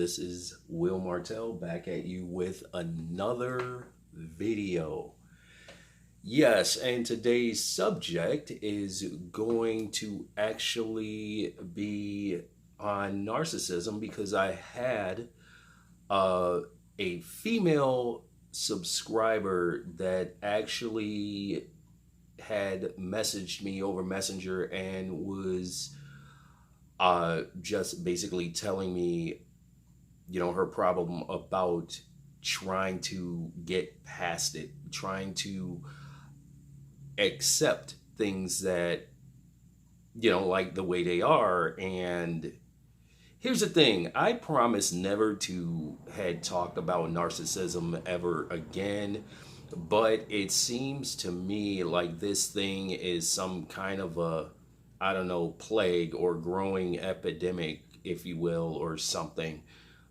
This is Will Martell back at you with another video. Yes, and today's subject is going to actually be on narcissism because I had a female subscriber that actually had messaged me over Messenger and was just basically telling me, her problem about trying to get past it, trying to accept things that, like the way they are. And here's the thing, I promise never to had talked about narcissism ever again. But it seems to me like this thing is some kind of a, I don't know, plague or growing epidemic, if you will, or something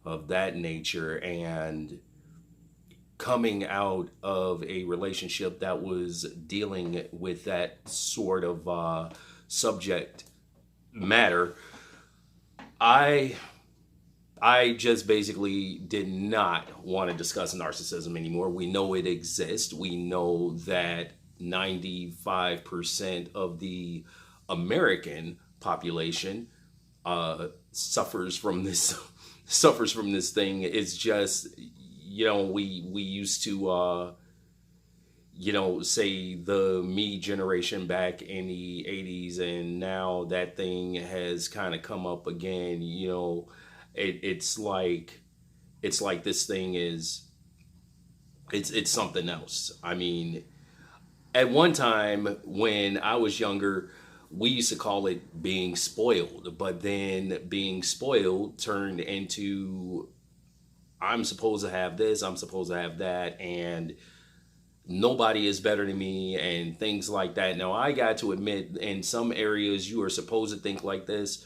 of that nature. And coming out of a relationship that was dealing with that sort of subject matter, I just basically did not want to discuss narcissism anymore. We know it exists. We know that 95% of the American population suffers from this thing. It's just, we used to say the me generation back in the 80s, and now that thing has kind of come up again. It's like this thing is it's something else. I mean, at one time when I was younger, we used to call it being spoiled, but then being spoiled turned into I'm supposed to have this, I'm supposed to have that, and nobody is better than me, and things like that. Now, I got to admit, in some areas you are supposed to think like this,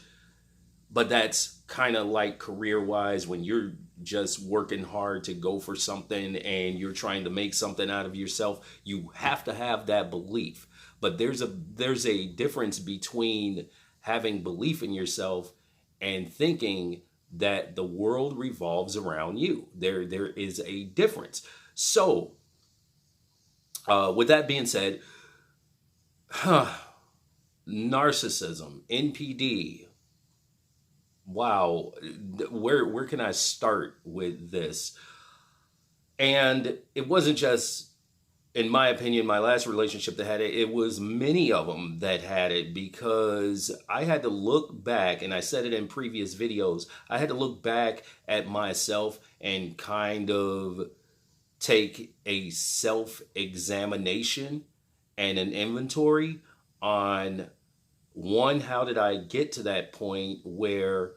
but that's kind of like career-wise, when you're just working hard to go for something and you're trying to make something out of yourself, you have to have that belief. But there's a difference between having belief in yourself and thinking that the world revolves around you. There is a difference. So, with that being said, narcissism, NPD. Wow, where can I start with this? And it wasn't just, in my opinion, my last relationship that had it. It was many of them that had it, because I had to look back, and I said it in previous videos, I had to look back at myself and kind of take a self-examination and an inventory on, one, how did I get to that point where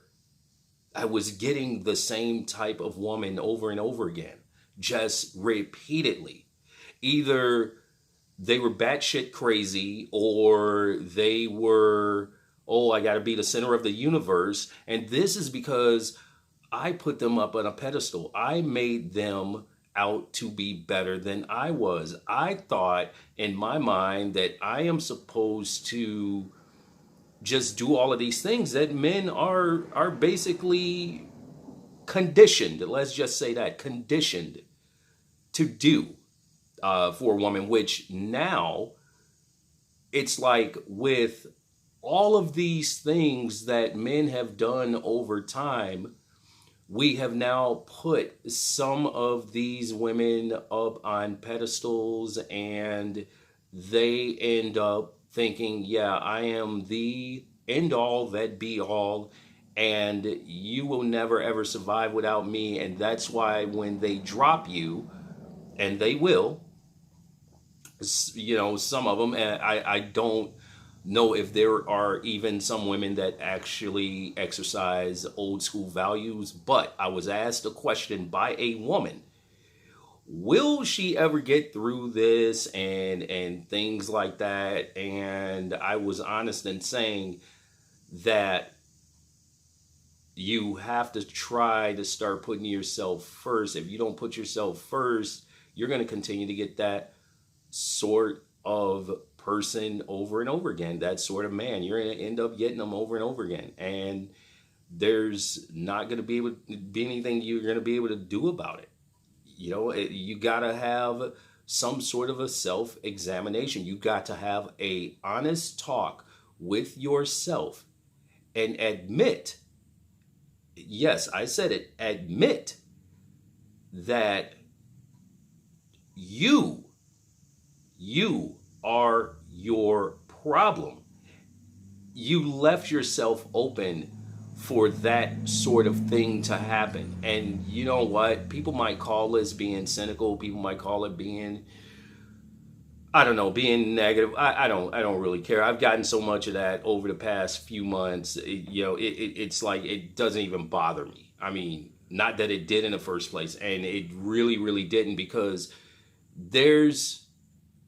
I was getting the same type of woman over and over again, just repeatedly. Either they were batshit crazy, or they were, oh, I got to be the center of the universe. And this is because I put them up on a pedestal. I made them out to be better than I was. I thought in my mind that I am supposed to just do all of these things that men are basically conditioned, let's just say that, conditioned to do for a woman, which now it's like with all of these things that men have done over time, we have now put some of these women up on pedestals, and they end up thinking, yeah, I am the end all that be all, and you will never ever survive without me. And that's why when they drop you, and they will, some of them, and I don't know if there are even some women that actually exercise old school values, but I was asked a question by a woman, will she ever get through this, and things like that. And I was honest in saying that you have to try to start putting yourself first. If you don't put yourself first, you're going to continue to get that sort of person over and over again, that sort of man. You're going to end up getting them over and over again. And there's not going to be able to be anything you're going to be able to do about it. You got to have some sort of a self-examination. You got to have a honest talk with yourself and admit, yes, I said it, admit that you are your problem. You left yourself open for that sort of thing to happen. And you know what? People might call this being cynical. People might call it being, I don't know, being negative. I don't really care. I've gotten so much of that over the past few months. It's like it doesn't even bother me. I mean, not that it did in the first place, and it really, really didn't, because there's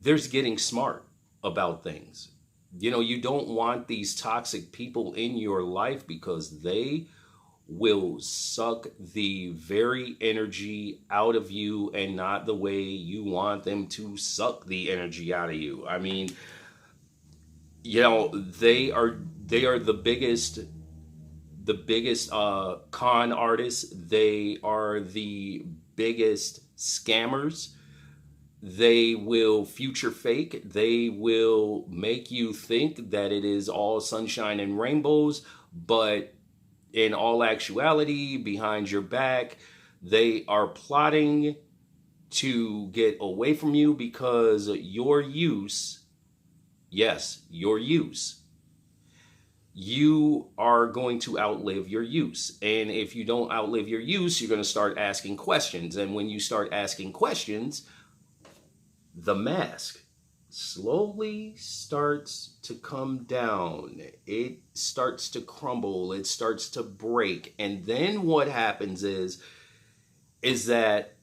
getting smart about things. You don't want these toxic people in your life, because they will suck the very energy out of you, and not the way you want them to suck the energy out of you. I mean, they are the biggest con artists. They are the biggest scammers. They will future fake. They will make you think that it is all sunshine and rainbows, but in all actuality, behind your back, they are plotting to get away from you, because your use, yes, your use, you are going to outlive your use. And if you don't outlive your use, you're going to start asking questions. And when you start asking questions, the mask slowly starts to come down. It starts to crumble. It starts to break. And then what happens is that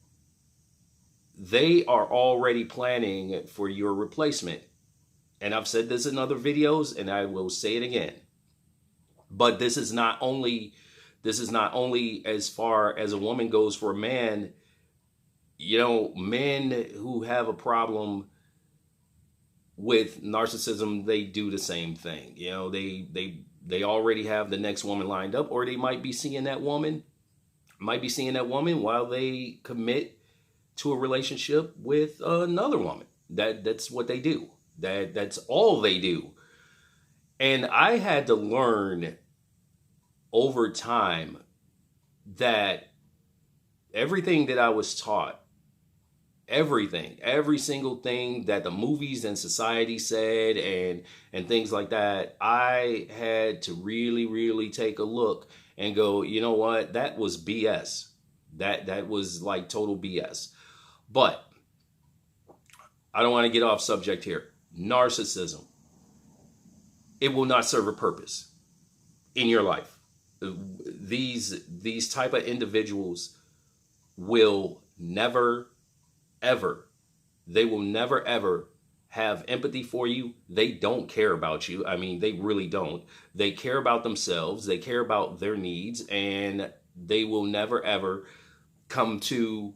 they are already planning for your replacement. And I've said this in other videos, and I will say it again. But this is not only as far as a woman goes for a man. Men who have a problem with narcissism, they do the same thing. They already have the next woman lined up, or they might be seeing that woman while they commit to a relationship with another woman. That's what they do. That's all they do. And I had to learn over time that everything that I was taught, every single thing that the movies and society said and things like that, I had to really, really take a look and go, you know what? That was BS. That was like total BS. But I don't want to get off subject here. Narcissism. It will not serve a purpose in your life. These type of individuals will never, ever, they will never, ever have empathy for you. They don't care about you. I mean, they really don't. They care about themselves. They care about their needs, and they will never, ever come to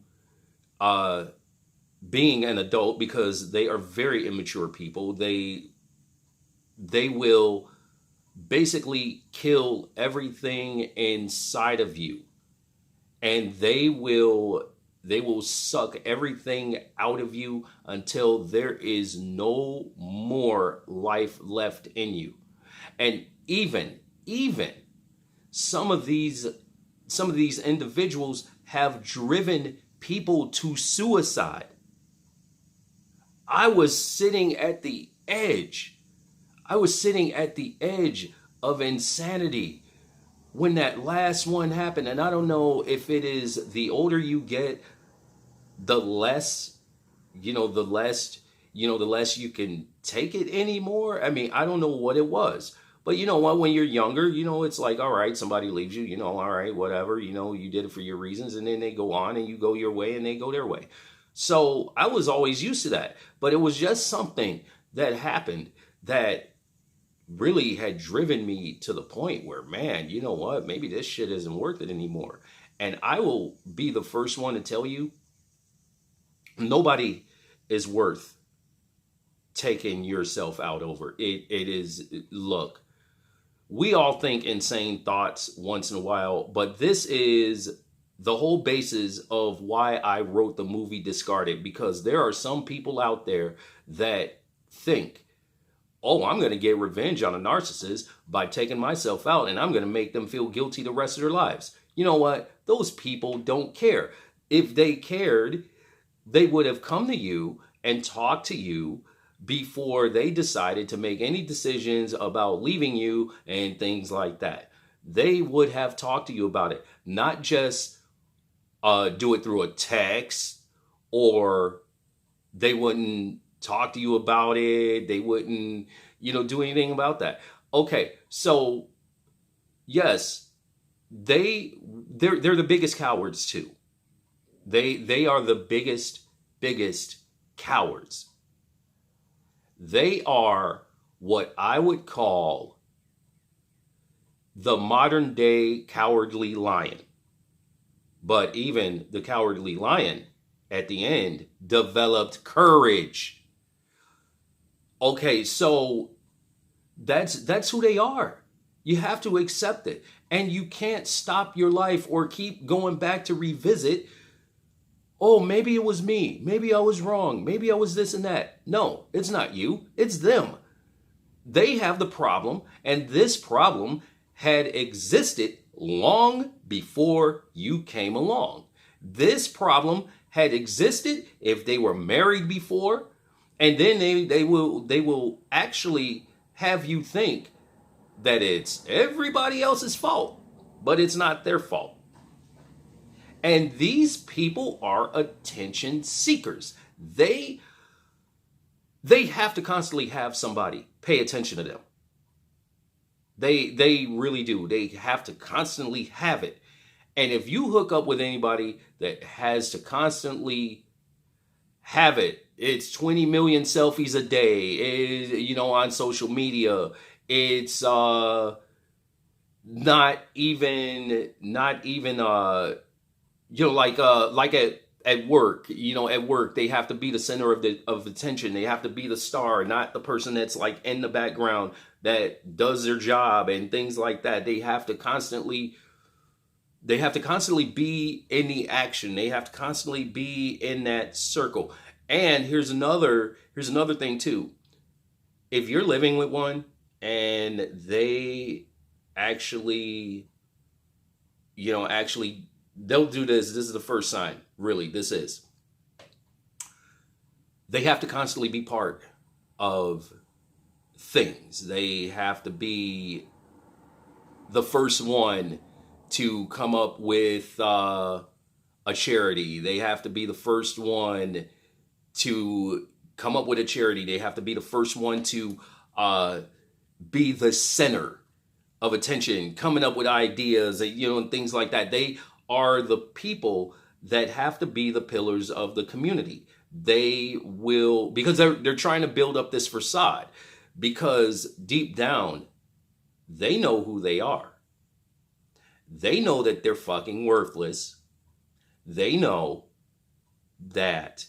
being an adult, because they are very immature people. They will basically kill everything inside of you, and they will suck everything out of you until there is no more life left in you. And even some of these individuals have driven people to suicide. I was sitting at the edge. Of insanity when that last one happened. And I don't know if it is the older you get, the less you can take it anymore. I mean, I don't know what it was. But you know what, when you're younger, it's like, all right, somebody leaves you, all right, whatever, you did it for your reasons, and then they go on and you go your way and they go their way. So I was always used to that. But it was just something that happened that really had driven me to the point where, man, you know what, maybe this shit isn't worth it anymore. And I will be the first one to tell you, nobody is worth taking yourself out over. It is, look, we all think insane thoughts once in a while, but this is the whole basis of why I wrote the movie Discarded, because there are some people out there that think, oh, I'm going to get revenge on a narcissist by taking myself out, and I'm going to make them feel guilty the rest of their lives. You know what? Those people don't care. If they cared, they would have come to you and talked to you before they decided to make any decisions about leaving you and things like that. They would have talked to you about it, not just do it through a text, or they wouldn't talk to you about it. They wouldn't, do anything about that. Okay, so yes, they're the biggest cowards too. They are the biggest cowards. They are what I would call the modern day cowardly lion. But even the cowardly lion at the end developed courage. Okay, so that's who they are. You have to accept it. And you can't stop your life or keep going back to revisit, oh, maybe it was me. Maybe I was wrong. Maybe I was this and that. No, it's not you. It's them. They have the problem, and this problem had existed long before you came along. This problem had existed if they were married before, and then they will actually have you think that it's everybody else's fault, but it's not their fault. And these people are attention seekers. They have to constantly have somebody pay attention to them. They really do. They have to constantly have it. And if you hook up with anybody that has to constantly have it, it's 20 million selfies a day, on social media. It's not even like at work, at work, they have to be the center of attention. They have to be the star, not the person that's like in the background that does their job and things like that. They have to constantly be in the action. They have to constantly be in that circle. And here's another thing too. If you're living with one and they actually they'll do this. This is the first sign, really, this is. They have to constantly be part of things. They have to be the first one to come up with a charity. They have to be the first one to come up with a charity. They have to be the first one to be the center of attention, coming up with ideas, and things like that. They are the people that have to be the pillars of the community. They will, because they're trying to build up this facade, because deep down, they know who they are. They know that they're fucking worthless. They know that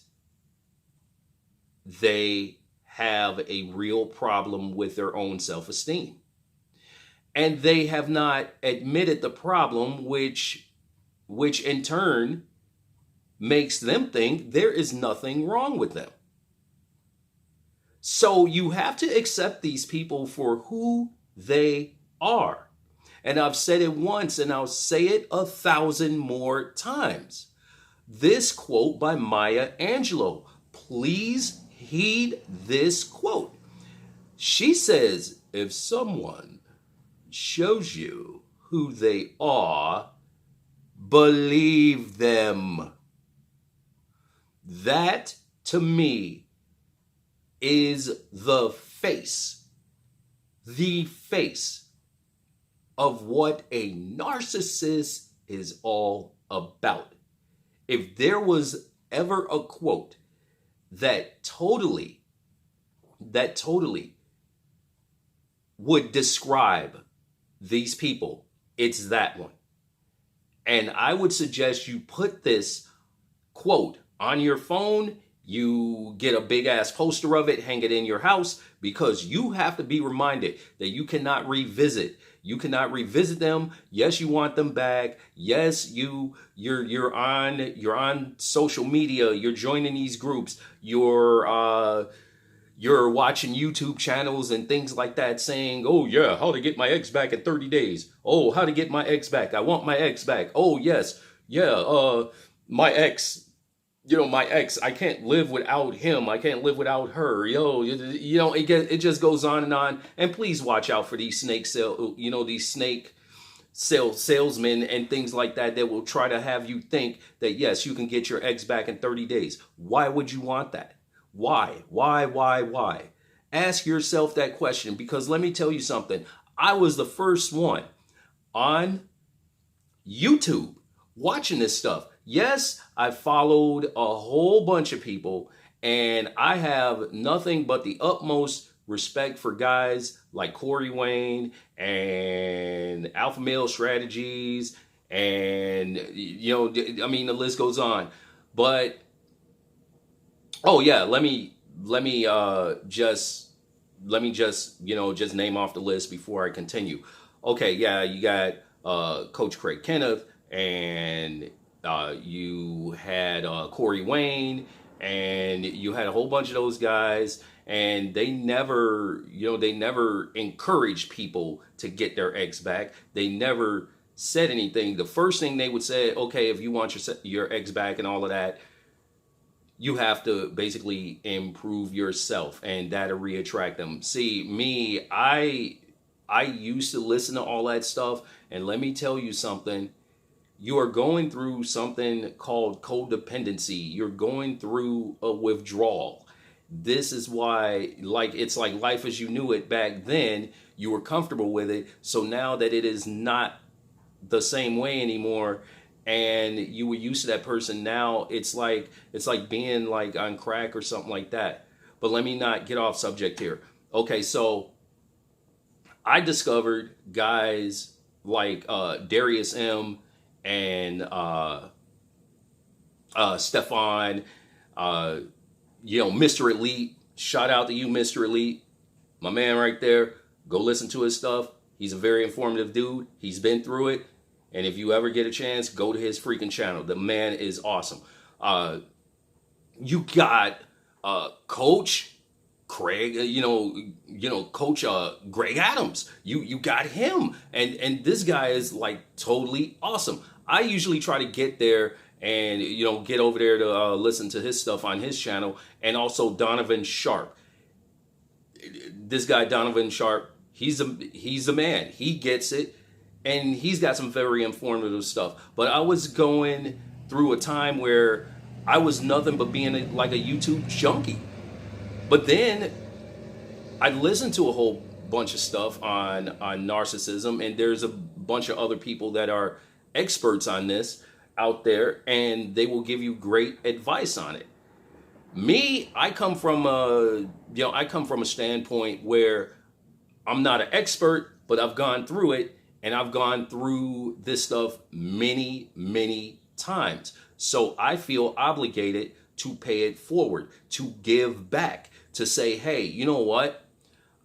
they have a real problem with their own self-esteem. And they have not admitted the problem, which in turn makes them think there is nothing wrong with them. So you have to accept these people for who they are. And I've said it once and I'll say it 1,000 more times. This quote by Maya Angelou. Please heed this quote. She says, if someone shows you who they are, believe them. That, to me, is the face of what a narcissist is all about. If there was ever a quote that totally would describe these people, it's that one. And I would suggest you put this quote on your phone. You get a big ass poster of it, hang it in your house, because you have to be reminded that you cannot revisit You cannot revisit them. Yes, you want them back. Yes, you're on social media. You're joining these groups. You're watching YouTube channels and things like that saying, oh yeah, how to get my ex back in 30 days. Oh, how to get my ex back. I want my ex back. Oh yes. Yeah, my ex, my ex, I can't live without him. I can't live without her. It just goes on and on. And please watch out for these these snake salesmen and things like that will try to have you think that yes, you can get your ex back in 30 days. Why would you want that? Why? Ask yourself that question, because let me tell you something. I was the first one on YouTube watching this stuff. Yes, I followed a whole bunch of people, and I have nothing but the utmost respect for guys like Corey Wayne and Alpha Male Strategies, and the list goes on. But oh yeah, let me just just name off the list before I continue. Okay, yeah, you got Coach Craig Kenneth, and you had Corey Wayne, and you had a whole bunch of those guys, and they never encouraged people to get their ex back. They never said anything. The first thing they would say, okay, if you want your ex back and all of that, you have to basically improve yourself, and that'll reattract them. See, me, I used to listen to all that stuff, and let me tell you something. You are going through something called codependency. You're going through a withdrawal. This is why, it's like life as you knew it back then. You were comfortable with it. So now that it is not the same way anymore, and you were used to that person, now it's like being like on crack or something like that. But let me not get off subject here. Okay, so I discovered guys like Darius M and Stefan, Mr. Elite. Shout out to you, Mr. Elite, my man right there. Go listen to his stuff. He's a very informative dude. He's been through it. And if you ever get a chance, go to his freaking channel. The man is awesome. You got Coach Craig, Coach Greg Adams. You got him, and this guy is like totally awesome. I usually try to get there and get over there to listen to his stuff on his channel, and also Donovan Sharp. This guy Donovan Sharp, he's a man. He gets it. And he's got some very informative stuff. But I was going through a time where I was nothing but being like a YouTube junkie. But then I listened to a whole bunch of stuff on narcissism. And there's a bunch of other people that are experts on this out there. And they will give you great advice on it. Me, I come from a standpoint where I'm not an expert, but I've gone through it. And I've gone through this stuff many, many times. So I feel obligated to pay it forward, to give back, to say, hey, you know what?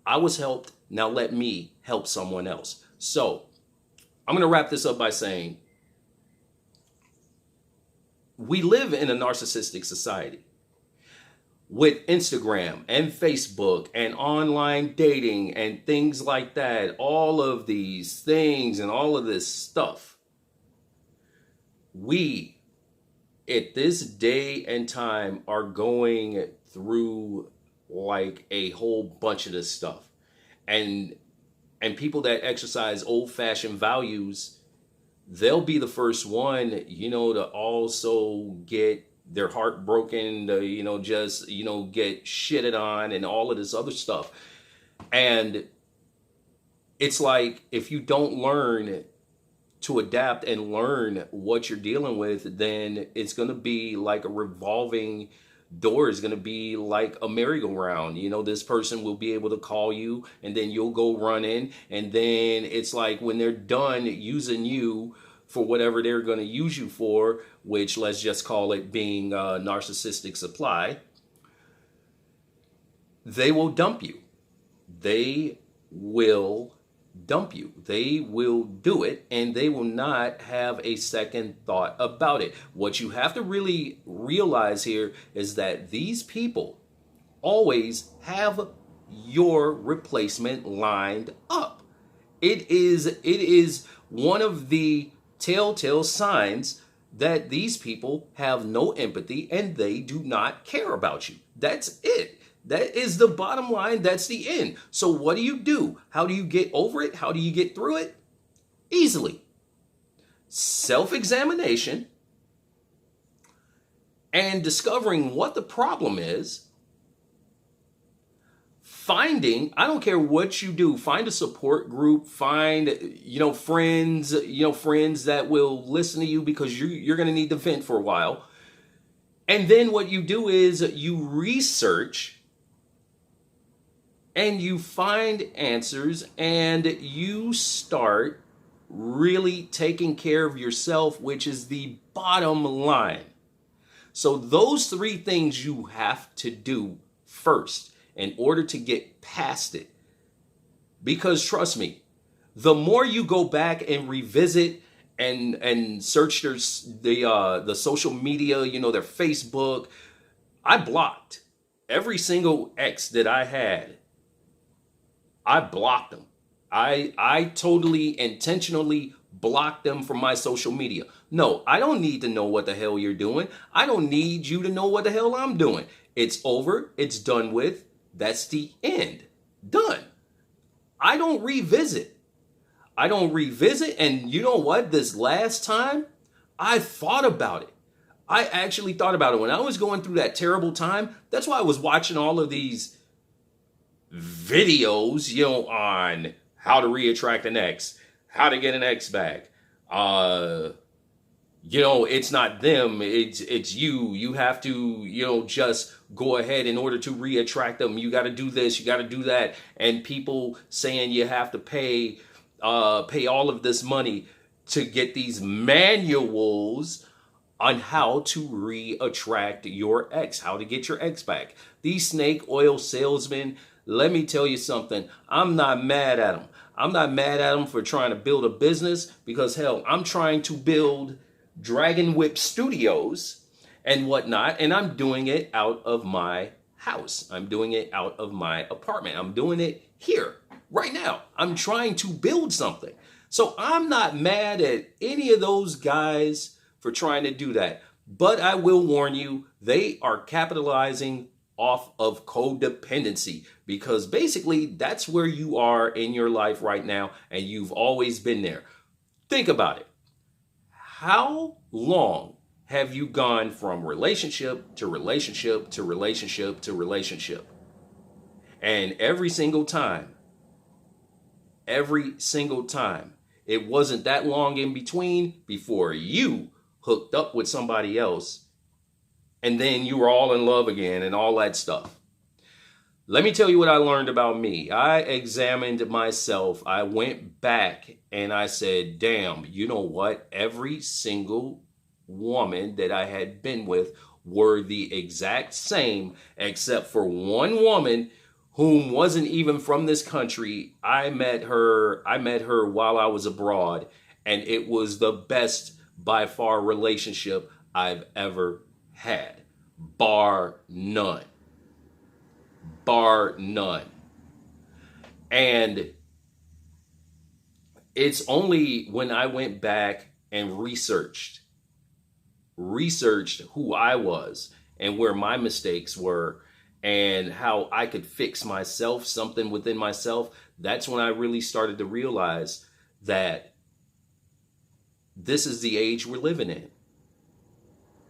I was helped. Now let me help someone else. So I'm going to wrap this up by saying we live in a narcissistic society. With Instagram and Facebook and online dating and things like that, all of these things and all of this stuff, we at this day and time are going through like a whole bunch of this stuff. And people that exercise old-fashioned values, they'll be the first one, to also get their heart broken, get shitted on and all of this other stuff. And it's like, if you don't learn to adapt and learn what you're dealing with, then it's going to be like a revolving door. Is going to be like a merry-go-round. This person will be able to call you, and then you'll go running. And then it's like when they're done using you for whatever they're going to use you for, which let's just call it being narcissistic supply, they will dump you. They will dump you. They will do it, and they will not have a second thought about it. What you have to really realize here is that these people always have your replacement lined up. It is one of the telltale signs that these people have no empathy and they do not care about you. That's it. That is the bottom line. That's the end. So what do? How do you get over it? How do you get through it? Easily. Self-examination and discovering what the problem is. Finding, I don't care what you do, find a support group, find, friends, friends that will listen to you, because you're going to need to vent for a while. And then what you do is you research and you find answers, and you start really taking care of yourself, which is the bottom line. So those three things you have to do first in order to get past it. Because trust me, the more you go back and revisit and search the social media, their Facebook, I blocked every single ex that I had. I blocked them. I totally intentionally blocked them from my social media. No, I don't need to know what the hell you're doing. I don't need you to know what the hell I'm doing. It's over. It's done with. That's the end. Done. I don't revisit. And you know what? This last time, I thought about it. I actually thought about it when I was going through that terrible time. That's why I was watching all of these videos, on how to reattract an ex, how to get an ex back. It's not them, it's you. You have to, just go ahead in order to reattract them. You got to do this, you got to do that. And people saying you have to pay all of this money to get these manuals on how to reattract your ex, how to get your ex back. These snake oil salesmen, let me tell you something. I'm not mad at them. I'm not mad at them for trying to build a business, because hell, I'm trying to build Dragon Whip Studios and whatnot, and I'm doing it out of my house. I'm doing it out of my apartment. I'm doing it here right now. I'm trying to build something. So I'm not mad at any of those guys for trying to do that. But I will warn you, they are capitalizing off of codependency, because basically that's where you are in your life right now, and you've always been there. Think about it. How long have you gone from relationship to relationship to relationship to relationship? And every single time, it wasn't that long in between before you hooked up with somebody else, and then you were all in love again and all that stuff. Let me tell you what I learned about me. I examined myself. I went back and I said, damn, you know what? Every single woman that I had been with were the exact same, except for one woman whom wasn't even from this country. I met her while I was abroad, and it was the best by far relationship I've ever had, bar none. And it's only when I went back and researched who I was and where my mistakes were and how I could fix myself, something within myself. That's when I really started to realize that this is the age we're living in.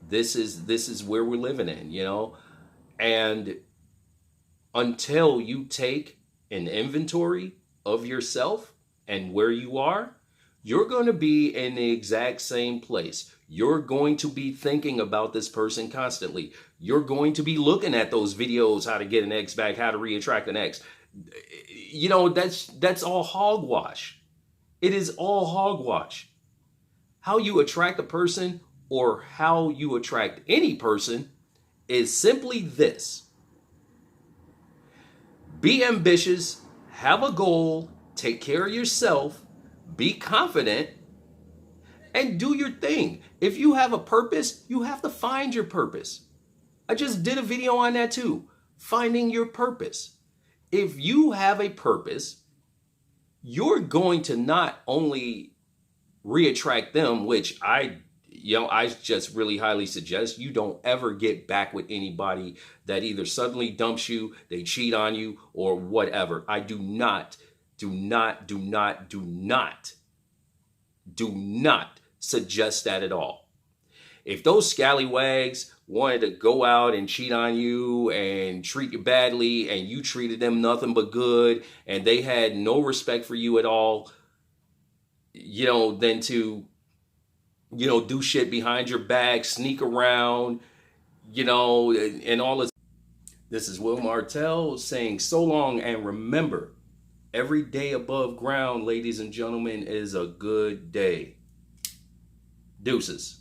This is where we're living in, and until you take an inventory of yourself and where you are, you're going to be in the exact same place. You're going to be thinking about this person constantly. You're going to be looking at those videos, how to get an ex back, how to reattract an ex. That's all hogwash. It is all hogwash. How you attract a person, or how you attract any person, is simply this. Be ambitious, have a goal, take care of yourself, be confident, and do your thing. If you have a purpose, you have to find your purpose. I just did a video on that too. Finding your purpose. If you have a purpose, you're going to not only reattract them, which I just really highly suggest you don't ever get back with anybody that either suddenly dumps you, they cheat on you, or whatever. I do not suggest that at all. If those scallywags wanted to go out and cheat on you and treat you badly, and you treated them nothing but good, and they had no respect for you at all, then to, do shit behind your back, sneak around, and all this. This is Will Martell saying so long, and remember, every day above ground, ladies and gentlemen, is a good day. Deuces.